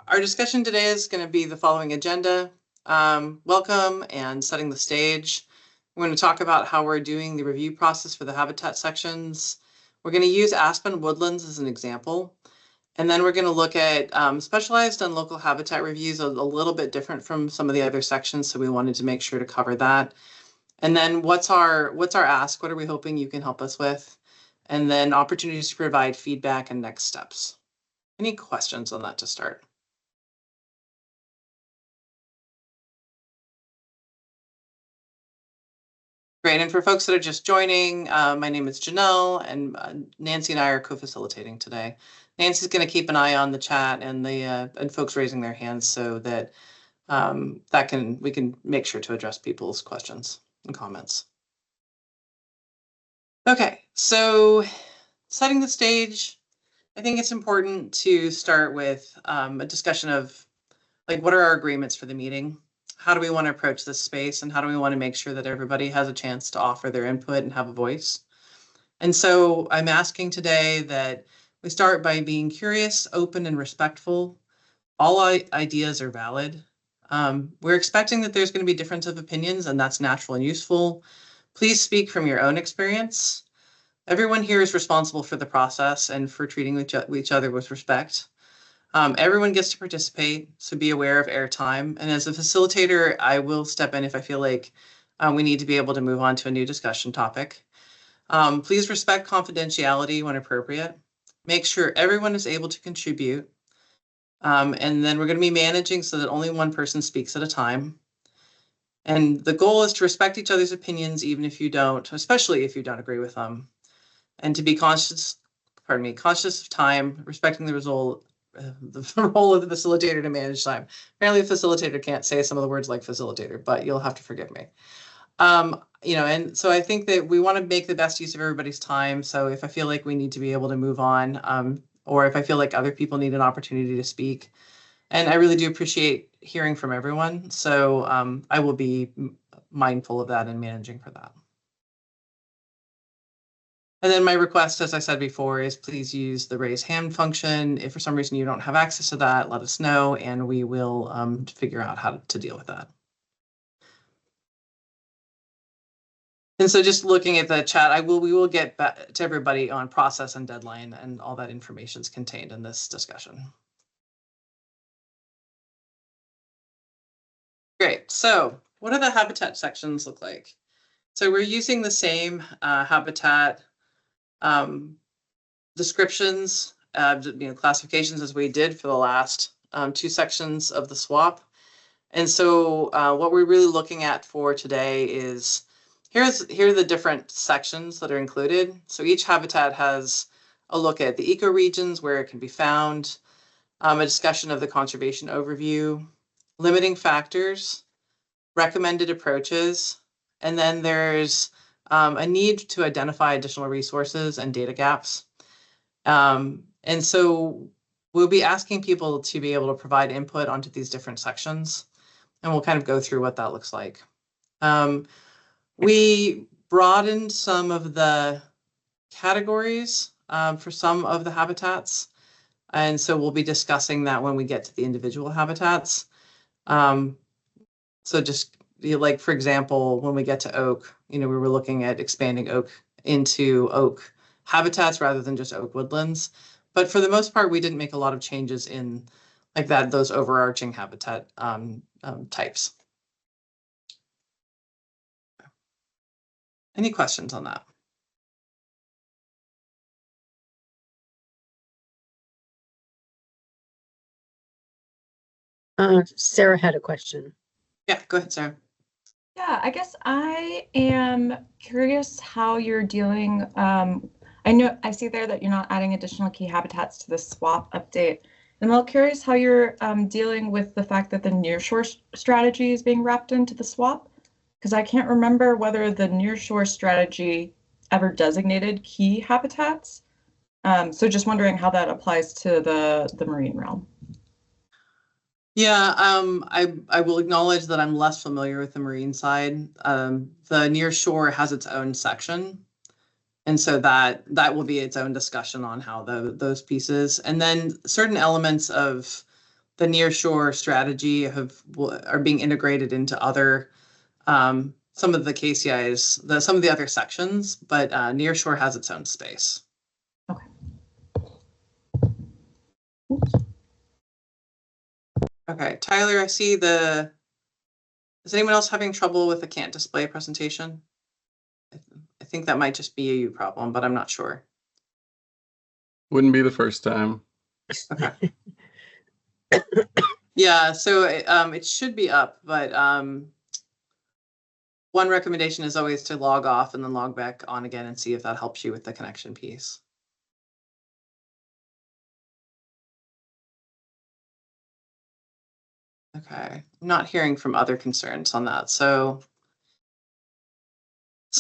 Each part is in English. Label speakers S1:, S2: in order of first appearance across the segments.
S1: our discussion today is going to be the following agenda. Welcome and setting the stage. We're going to talk about how we're doing the review process for the habitat sections. We're going to use Aspen Woodlands as an example. And then we're going to look at specialized and local habitat reviews, a little bit different from some of the other sections. So we wanted to make sure to cover that. And then what's our ask? What are we hoping you can help us with? And then opportunities to provide feedback and next steps. Any questions on that to start? Great, and for folks that are just joining, my name is Janelle, and Nancy and I are co-facilitating today. Nancy's going to keep an eye on the chat and the and folks raising their hands so that we can make sure to address people's questions and comments. Okay, so setting the stage, I think it's important to start with a discussion of like, what are our agreements for the meeting? How do we want to approach this space, and how do we want to make sure that everybody has a chance to offer their input and have a voice? And so I'm asking today that we start by being curious, open, and respectful. All ideas are valid. We're expecting that there's going to be difference of opinions, and that's natural and useful. Please speak from your own experience. Everyone here is responsible for the process and for treating each other with respect. Everyone gets to participate, so be aware of airtime. And as a facilitator, I will step in if I feel like we need to be able to move on to a new discussion topic. Please respect confidentiality when appropriate. Make sure everyone is able to contribute. And then we're going to be managing so that only one person speaks at a time. And the goal is to respect each other's opinions, even if you don't, especially if you don't agree with them. And to be conscious of time, respecting the role of the facilitator to manage time. Apparently, a facilitator can't say some of the words like facilitator, but you'll have to forgive me. And so I think that we want to make the best use of everybody's time. So if I feel like we need to be able to move on, or if I feel like other people need an opportunity to speak, and I really do appreciate hearing from everyone. So I will be mindful of that and managing for that. And then my request, as I said before, is please use the raise hand function. If for some reason you don't have access to that, let us know, and we will figure out how to deal with that. And so just looking at the chat, we will get back to everybody on process and deadline, and all that information is contained in this discussion. Great. So what do the habitat sections look like? So we're using the same habitat descriptions, classifications as we did for the last two sections of the SWAP. And so what we're really looking at for today is here are the different sections that are included. So each habitat has a look at the ecoregions, where it can be found, a discussion of the conservation overview, limiting factors, recommended approaches, and then there's a need to identify additional resources and data gaps. And so we'll be asking people to be able to provide input onto these different sections, and we'll kind of go through what that looks like. We broadened some of the categories for some of the habitats, and so we'll be discussing that when we get to the individual habitats. So just like, for example, when we get to oak, we were looking at expanding oak into oak habitats rather than just oak woodlands. But for the most part, we didn't make a lot of changes in like those overarching habitat types. Any questions on that?
S2: Sarah had a question.
S1: Yeah, go ahead, Sarah.
S3: Yeah, I guess I am curious how you're dealing. I see there that you're not adding additional key habitats to the SWAP update. I'm all curious how you're dealing with the fact that the nearshore strategy is being wrapped into the SWAP, because I can't remember whether the nearshore strategy ever designated key habitats. So just wondering how that applies to the marine realm.
S1: Yeah, I will acknowledge that I'm less familiar with the marine side. The nearshore has its own section, and so that will be its own discussion on how those pieces, and then certain elements of the nearshore strategy are being integrated into other some of the KCIs, some of the other sections, but nearshore has its own space.
S3: Okay.
S1: Okay, Tyler, I see is anyone else having trouble with the can't display presentation? I think that might just be a you problem, but I'm not sure.
S4: Wouldn't be the first time.
S1: Okay. Yeah, so it should be up, but one recommendation is always to log off and then log back on again and see if that helps you with the connection piece. Okay, I'm not hearing from other concerns on that. So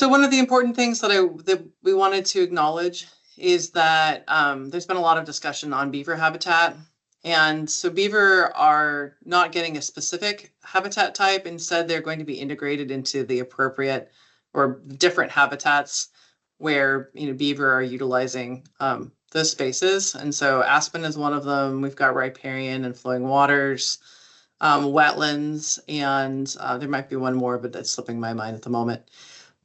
S1: one of the important things that we wanted to acknowledge is that there's been a lot of discussion on beaver habitat. And so beaver are not getting a specific habitat type. Instead, they're going to be integrated into the appropriate or different habitats where beaver are utilizing those spaces. And so aspen is one of them. We've got riparian and flowing waters, wetlands, and there might be one more, but that's slipping my mind at the moment.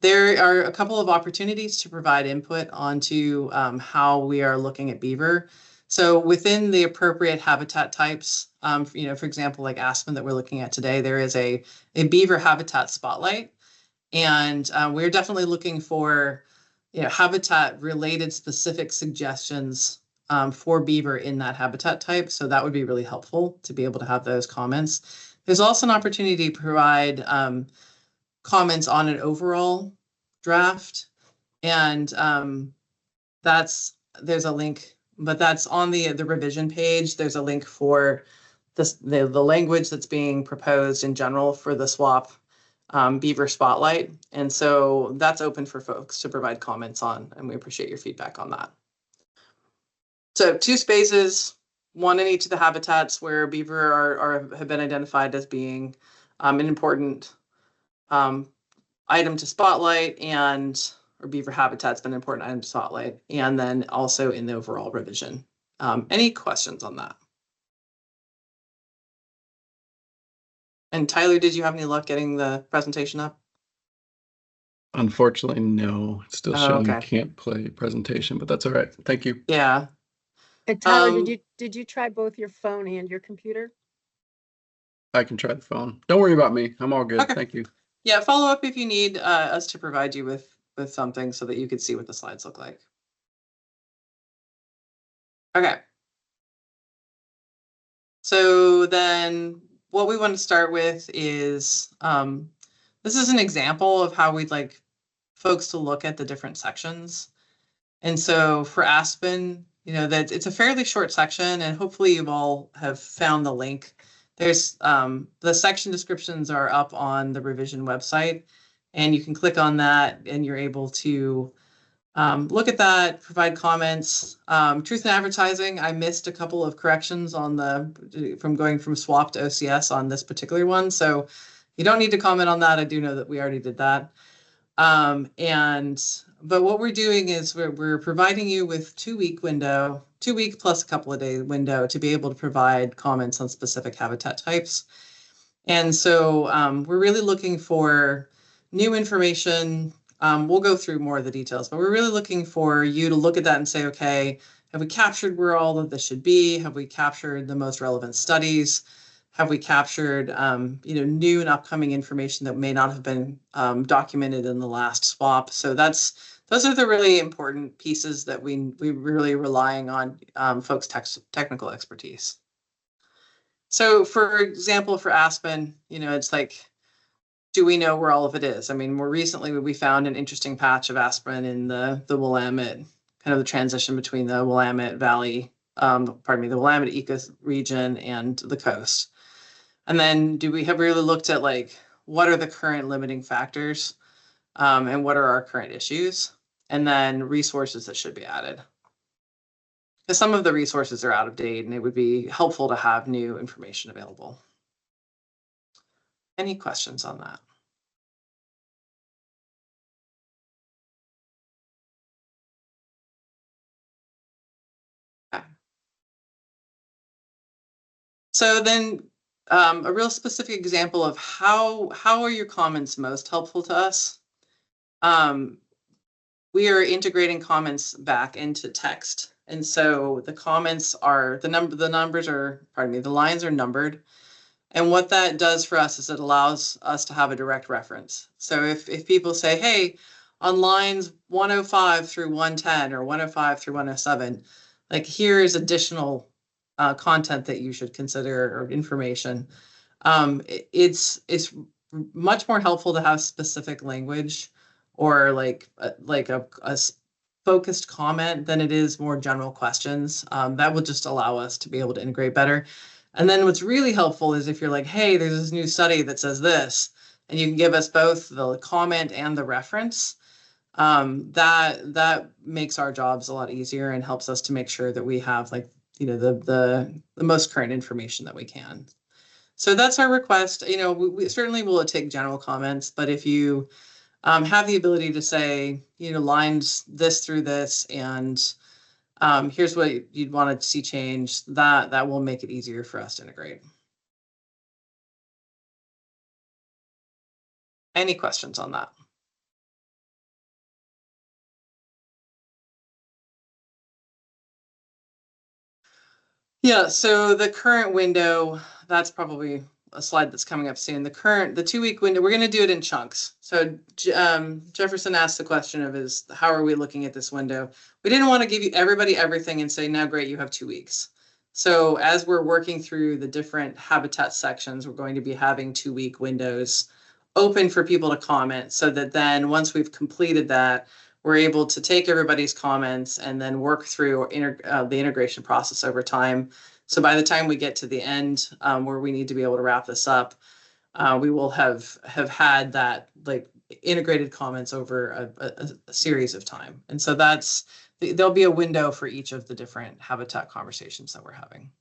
S1: There are a couple of opportunities to provide input onto how we are looking at beaver. So within the appropriate habitat types, for example, like aspen that we're looking at today, there is a beaver habitat spotlight. And we're definitely looking for habitat related specific suggestions for beaver in that habitat type. So that would be really helpful to be able to have those comments. There's also an opportunity to provide comments on an overall draft. And there's a link, but that's on the revision page. There's a link for the language that's being proposed in general for the SWAP Beaver Spotlight. And so that's open for folks to provide comments on, and we appreciate your feedback on that. So 2 spaces, 1 in each of the habitats where beaver have been identified as being an important item to spotlight, or beaver habitat's been an important item to spotlight, and then also in the overall revision. Any questions on that? And Tyler, did you have any luck getting the presentation up?
S4: Unfortunately, no. It's still showing
S1: okay.
S4: can't play presentation, but that's all right. Thank you.
S1: Yeah.
S2: Tyler, did you try both your phone and your computer?
S4: I can try the phone. Don't worry about me. I'm all good.
S1: Okay.
S4: Thank you.
S1: Yeah, follow up if you need us to provide you with something so that you could see what the slides look like. Okay. So then what we want to start with is, this is an example of how we'd like folks to look at the different sections. And so for Aspen, that it's a fairly short section, and hopefully you all have found the link. There's the section descriptions are up on the revision website, and you can click on that and you're able to look at that, provide comments. Truth in advertising, I missed a couple of corrections from going from SWAP to OCS on this particular one. So you don't need to comment on that. I do know that we already did that. But what we're doing is we're providing you with 2-week window, 2 week plus a couple of day window to be able to provide comments on specific habitat types. And so we're really looking for new information. We'll go through more of the details, but we're really looking for you to look at that and say, okay, have we captured where all of this should be? Have we captured the most relevant studies? Have we captured new and upcoming information that may not have been documented in the last SWAP? So those are the really important pieces that we really relying on folks' technical expertise. So for example, for Aspen, it's like, do we know where all of it is? I mean, more recently we found an interesting patch of aspen in the Willamette, kind of the transition between the Willamette Valley, the Willamette ecoregion and the coast. And then do we have really looked at like, what are the current limiting factors and what are our current issues? And then resources that should be added. Because some of the resources are out of date and it would be helpful to have new information available. Any questions on that? Okay. So then a real specific example of how are your comments most helpful to us? We are integrating comments back into text. And so the comments are the numbers are, pardon me, the lines are numbered. And what that does for us is it allows us to have a direct reference. So if people say, hey, on lines 105 through 110 or 105 through 107, like here is additional content that you should consider or information. It's much more helpful to have specific language or like a focused comment than it is more general questions. That will just allow us to be able to integrate better. And then what's really helpful is if you're like, hey, there's this new study that says this, and you can give us both the comment and the reference, that makes our jobs a lot easier and helps us to make sure that we have like, you know, the most current information that we can. So that's our request. You know, we certainly will take general comments, but if you have the ability to say, you know, lines this through this, and here's what you'd want to see change, that will make it easier for us to integrate. Any questions on that? Yeah, so the current window, that's probably a slide that's coming up soon. The 2-week window, we're going to do it in chunks. So Jefferson asked the question of how are we looking at this window? We didn't want to give you everybody everything and say, now great, you have 2 weeks. So as we're working through the different habitat sections, we're going to be having 2-week windows open for people to comment, so that then once we've completed that, we're able to take everybody's comments and then work through the integration process over time. So by the time we get to the end, where we need to be able to wrap this up, we will have had that like integrated comments over a series of time. And so there'll be a window for each of the different habitat conversations that we're having.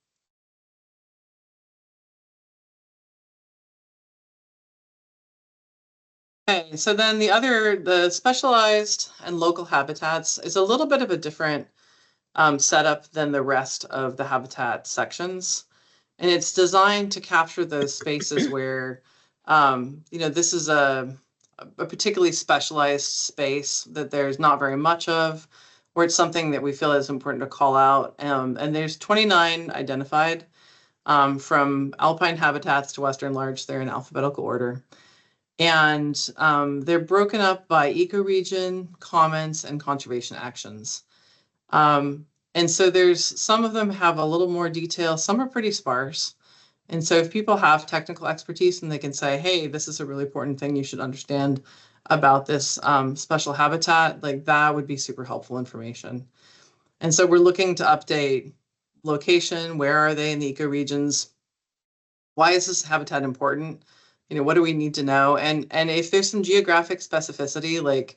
S1: Okay, so then the specialized and local habitats is a little bit of a different setup than the rest of the habitat sections. And it's designed to capture those spaces where, you know, this is a particularly specialized space that there's not very much of, or it's something that we feel is important to call out. And there's 29 identified from alpine habitats to western larch. They're in alphabetical order. And they're broken up by ecoregion, comments, and conservation actions. And so some of them have a little more detail, some are pretty sparse. And so if people have technical expertise and they can say, hey, this is a really important thing you should understand about this special habitat, like that would be super helpful information. And so we're looking to update location, where are they in the ecoregions? Why is this habitat important? You know, what do we need to know? And if there's some geographic specificity, like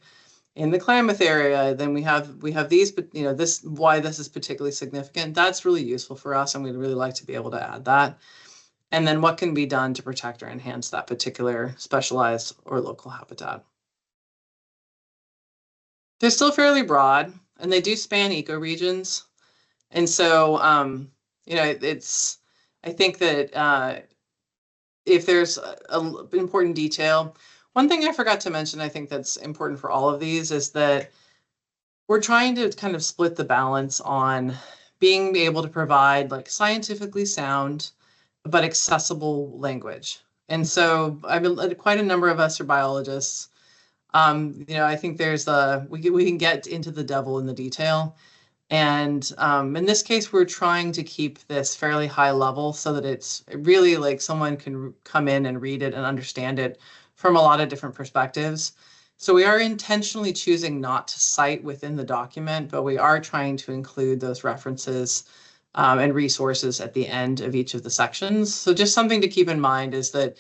S1: in the Klamath area, then we have these, but you know, why this is particularly significant. That's really useful for us, and we'd really like to be able to add that. And then what can be done to protect or enhance that particular specialized or local habitat. They're still fairly broad, and they do span ecoregions. And so, you know, I think that if there's an important detail, one thing I forgot to mention, I think that's important for all of these, is that we're trying to kind of split the balance on being able to provide like scientifically sound but accessible language. And so quite a number of us are biologists. You know, I think we can get into the devil in the detail. And in this case, we're trying to keep this fairly high level so that it's really like someone can come in and read it and understand it from a lot of different perspectives. So we are intentionally choosing not to cite within the document, but we are trying to include those references and resources at the end of each of the sections. So just something to keep in mind is that,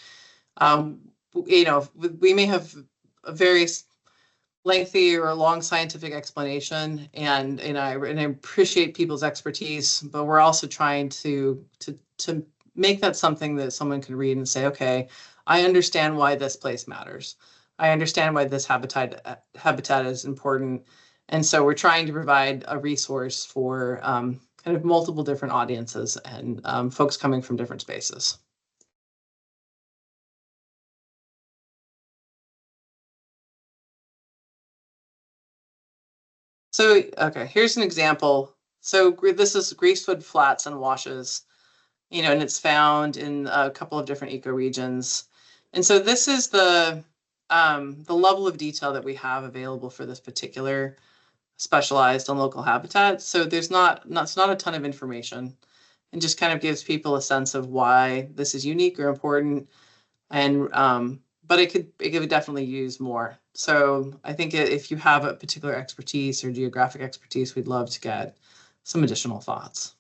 S1: you know, we may have a very lengthy or long scientific explanation, and I appreciate people's expertise, but we're also trying to make that something that someone can read and say, okay, I understand why this place matters. I understand why this habitat is important. And so we're trying to provide a resource for kind of multiple different audiences and folks coming from different spaces. So, okay, here's an example. So this is Greasewood Flats and Washes, you know, and it's found in a couple of different ecoregions. And so this is the level of detail that we have available for this particular specialized and local habitat. So there's not a ton of information, and just kind of gives people a sense of why this is unique or important. And but it could definitely use more. So I think if you have a particular expertise or geographic expertise, we'd love to get some additional thoughts.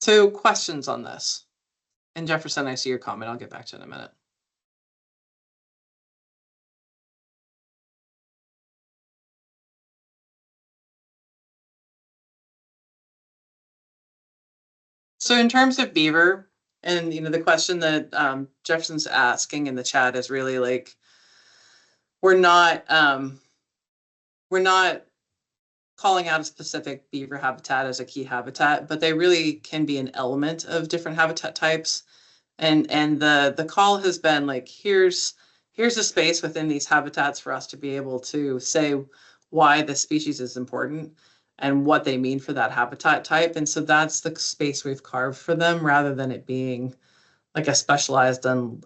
S1: So questions on this? And Jefferson, I see your comment. I'll get back to it in a minute. So in terms of beaver, and you know, the question that Jefferson's asking in the chat is really like, we're not calling out a specific beaver habitat as a key habitat, but they really can be an element of different habitat types. And the call has been like, here's a space within these habitats for us to be able to say why the species is important and what they mean for that habitat type. And so that's the space we've carved for them, rather than it being like a specialized and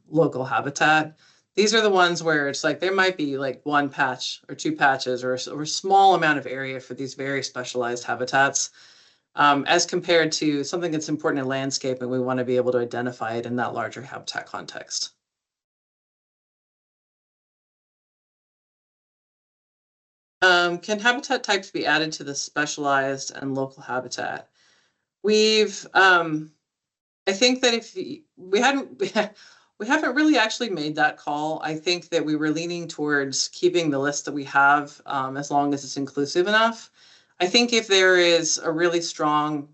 S1: local habitat. These are the ones where it's like there might be like one patch or two patches or a small amount of area for these very specialized habitats, as compared to something that's important in landscape, and we want to be able to identify it in that larger habitat context. Can habitat types be added to the specialized and local habitat? We've, I think that if we haven't really actually made that call. I think that we were leaning towards keeping the list that we have, as long as it's inclusive enough. I think if there is a really strong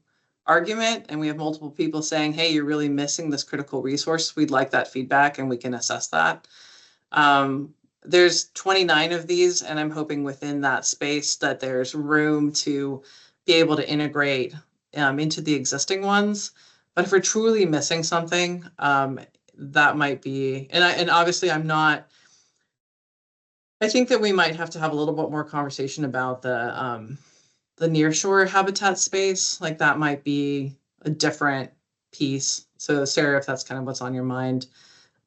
S1: argument and we have multiple people saying, hey, you're really missing this critical resource, we'd like that feedback and we can assess that. There's 29 of these, and I'm hoping within that space that there's room to be able to integrate into the existing ones. But if we're truly missing something, that might be, and obviously I think that we might have to have a little bit more conversation about the nearshore habitat space. Like that might be a different piece. So Sarah, if that's kind of what's on your mind,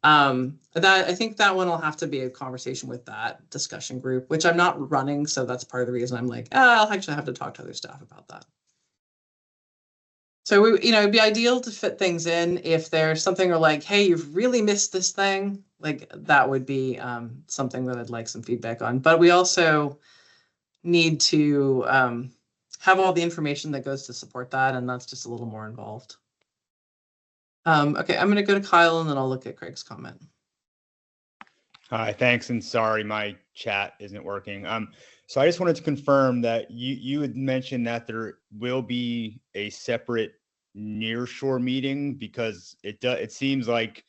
S1: I think that one will have to be a conversation with that discussion group, which I'm not running. So that's part of the reason I'm like, I'll actually have to talk to other staff about that. So it'd be ideal to fit things in. If there's something or like, hey, you've really missed this thing, like that would be something that I'd like some feedback on. But we also need to have all the information that goes to support that, and that's just a little more involved. Okay, I'm going to go to Kyle, and then I'll look at Craig's comment.
S5: Hi, thanks, and sorry, my chat isn't working. So I just wanted to confirm that you had mentioned that there will be a separate nearshore meeting, because it seems like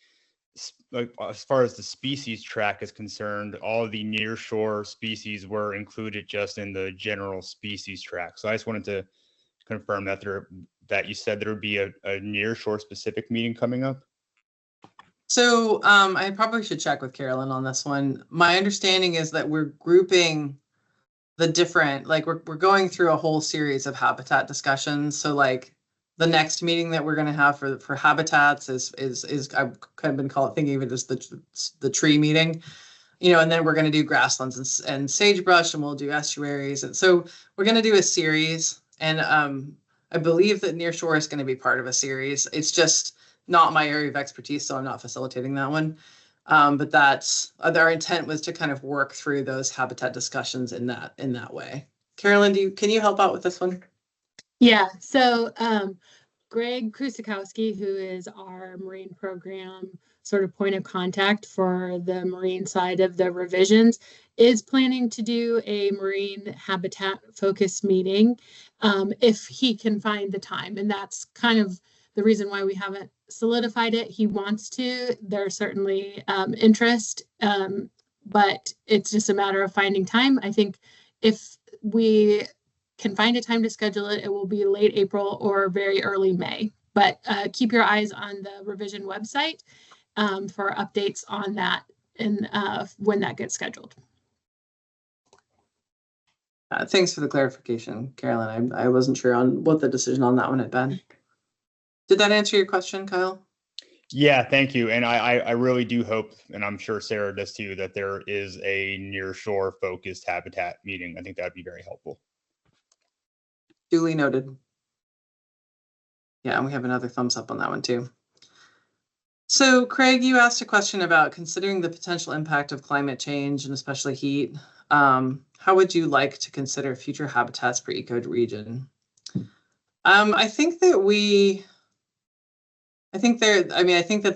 S5: as far as the species track is concerned, all of the nearshore species were included just in the general species track. So I just wanted to confirm that that you said there would be a nearshore specific meeting coming up.
S1: So I probably should check with Carolyn on this one. My understanding is that we're grouping the different, like we're going through a whole series of habitat discussions. So like the next meeting that we're going to have for habitats is I've kind of been thinking of it as the tree meeting, and then we're going to do grasslands and sagebrush, and we'll do estuaries. And so we're going to do a series, and I believe that nearshore is going to be part of a series. It's just not my area of expertise, so I'm not facilitating that one. But that's our intent was to kind of work through those habitat discussions in that way. Carolyn, can you help out with this one?
S2: Yeah, so Greg Krusikowski, who is our marine program sort of point of contact for the marine side of the revisions, is planning to do a marine habitat focus meeting if he can find the time. And that's kind of the reason why we haven't solidified it. He wants to. There's certainly interest but it's just a matter of finding time. I think if we can find a time to schedule it, it will be late April or very early May. But keep your eyes on the revision website for updates on that and when that gets scheduled.
S1: Thanks for the clarification, Carolyn. I wasn't sure on what the decision on that one had been. Did that answer your question, Kyle?
S5: Yeah, thank you. And I really do hope, and I'm sure Sarah does too, that there is a nearshore focused habitat meeting. I think that'd be very helpful.
S1: Duly noted. Yeah, and we have another thumbs up on that one too. So Craig, you asked a question about considering the potential impact of climate change and especially heat. How would you like to consider future habitats per ecoregion? I think that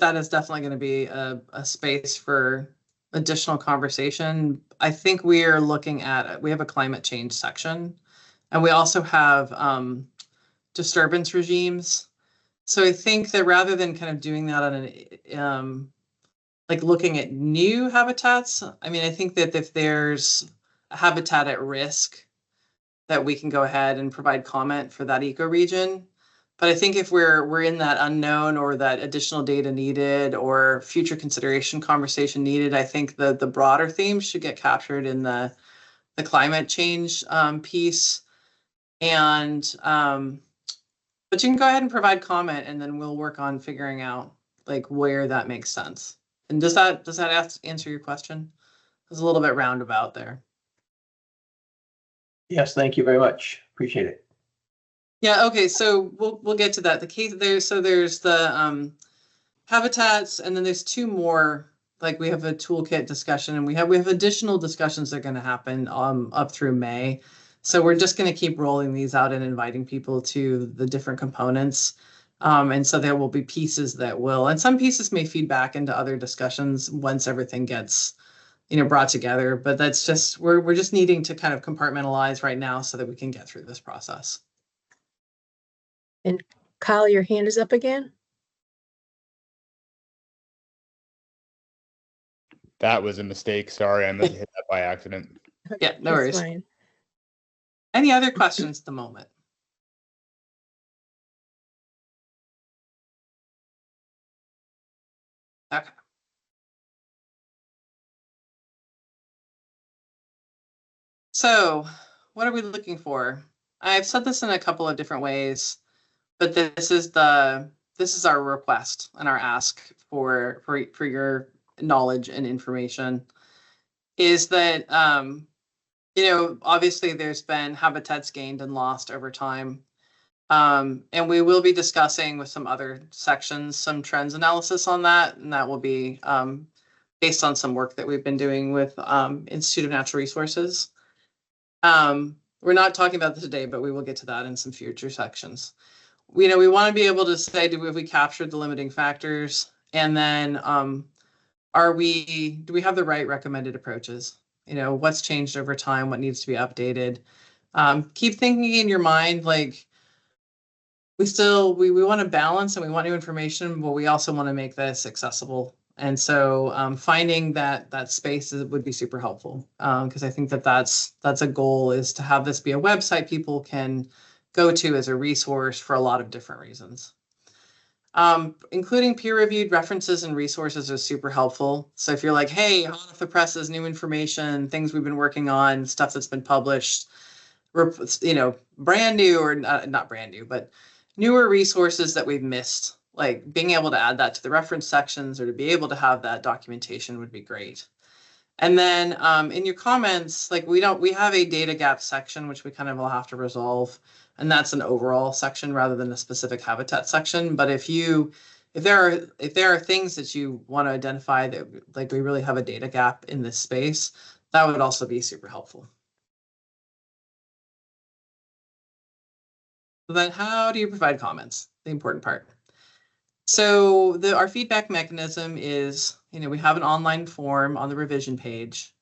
S1: that is definitely going to be a space for additional conversation. I think we are looking at, we have a climate change section, and we also have disturbance regimes. So I think that rather than kind of doing that on an, like looking at new habitats, I mean, I think that if there's a habitat at risk, that we can go ahead and provide comment for that ecoregion. But I think if we're in that unknown or that additional data needed or future consideration conversation needed, I think the broader themes should get captured in the climate change piece. And but you can go ahead and provide comment, and then we'll work on figuring out like where that makes sense. And does that answer your question? It was a little bit roundabout there.
S6: Yes, thank you very much. Appreciate it.
S1: Yeah, okay, so we'll get to that. The case there's the habitats, and then there's two more, like we have a toolkit discussion, and we have additional discussions that are going to happen up through May. So we're just going to keep rolling these out and inviting people to the different components. And so there will be pieces that will, and some pieces may feed back into other discussions once everything gets, brought together. But that's just, we're just needing to kind of compartmentalize right now so that we can get through this process.
S7: And Kyle, your hand is up again.
S5: That was a mistake. Sorry, I must have hit that by accident.
S1: Yeah, no
S7: That's
S1: worries.
S7: fine.
S1: Any other questions at the moment? Okay. So what are we looking for? I've said this in a couple of different ways, but this is our request and our ask for your knowledge and information is that, obviously there's been habitats gained and lost over time. And we will be discussing with some other sections, some trends analysis on that. And that will be based on some work that we've been doing with Institute of Natural Resources. We're not talking about this today, but we will get to that in some future sections. We want to be able to say, have we captured the limiting factors? And then do we have the right recommended approaches? What's changed over time? What needs to be updated? Keep thinking in your mind, like we want to balance and we want new information, but we also want to make this accessible. And so finding that space would be super helpful because I think that's a goal, is to have this be a website people can go to as a resource for a lot of different reasons. Including peer-reviewed references and resources is super helpful. So if you're like, hey, hot off the presses, new information, things we've been working on, stuff that's been published, brand new or not brand new, but newer resources that we've missed, like being able to add that to the reference sections or to be able to have that documentation would be great. And then in your comments, like we have a data gap section, which we kind of will have to resolve. And that's an overall section rather than a specific habitat section. But if there are things that you want to identify that like we really have a data gap in this space, that would also be super helpful. Then how do you provide comments? The important part. So our feedback mechanism is, we have an online form on the revision page,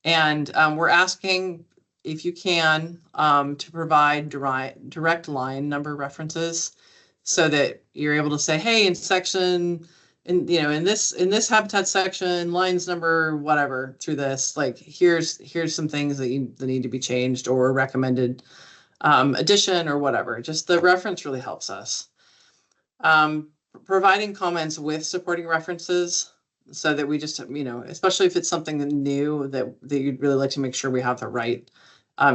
S1: and we're asking if you can to provide direct line number references so that you're able to say, hey, in section in this habitat section, lines number whatever through this, like here's some things that need to be changed or recommended addition or whatever. Just the reference really helps us. Providing comments with supporting references so that we just, especially if it's something new that you'd really like to make sure we have the right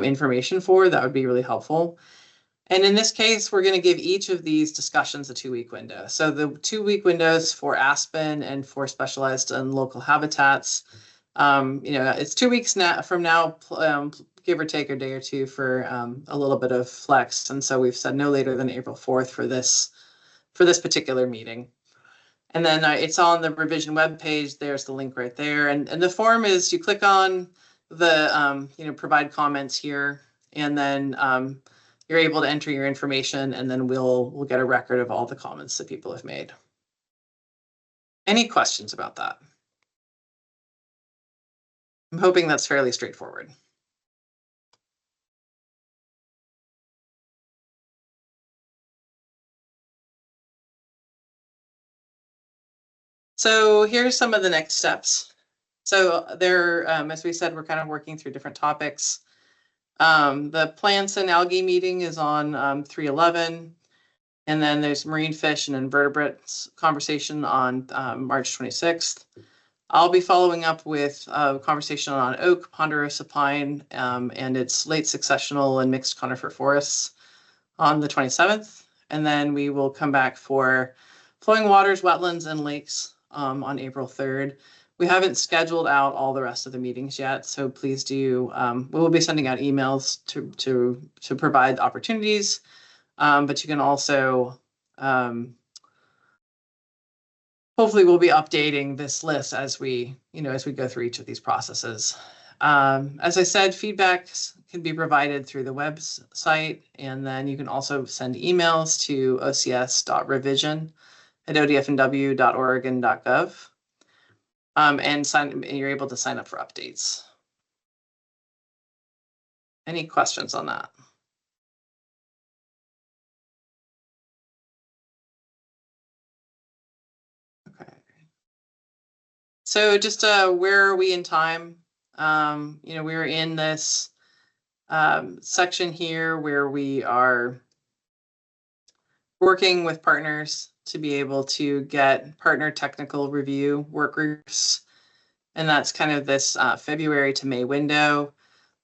S1: information for, that would be really helpful. And in this case, we're going to give each of these discussions a 2-week window. So the 2-week windows for Aspen and for specialized and local habitats, it's 2 weeks from now, give or take a day or two for a little bit of flex. And so we've said no later than April 4th for this particular meeting. And then it's on the revision webpage. There's the link right there. And the form is, you click on the, provide comments here, and then you're able to enter your information, and then we'll get a record of all the comments that people have made. Any questions about that? I'm hoping that's fairly straightforward. So here's some of the next steps. So there, as we said, we're kind of working through different topics. The plants and algae meeting is on 3/11, and then there's marine fish and invertebrates conversation on March 26th. I'll be following up with a conversation on oak, ponderosa pine, and its late successional and mixed conifer forests on the 27th, and then we will come back for flowing waters, wetlands, and lakes on April 3rd. We haven't scheduled out all the rest of the meetings yet, so please do. We will be sending out emails to provide opportunities, but you can also hopefully we'll be updating this list as we go through each of these processes. As I said, feedback can be provided through the website, and then you can also send emails to ocs.revision@odfnw.oregon.gov. And you're able to sign up for updates. Any questions on that? Okay. So just where are we in time? We're in this section here where we are working with partners to be able to get partner technical review work groups. And that's kind of this February to May window,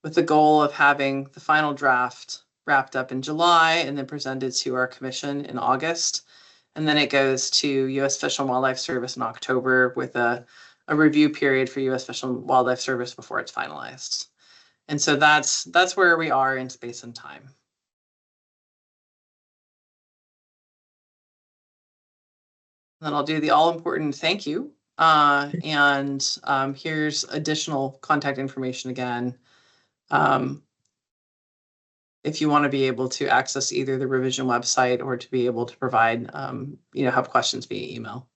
S1: with the goal of having the final draft wrapped up in July and then presented to our commission in August. And then it goes to U.S. Fish and Wildlife Service in October with a review period for U.S. Fish and Wildlife Service before it's finalized. And so that's where we are in space and time. Then I'll do the all-important thank you. And here's additional contact information again. If you want to be able to access either the revision website or to be able to provide, have questions via email.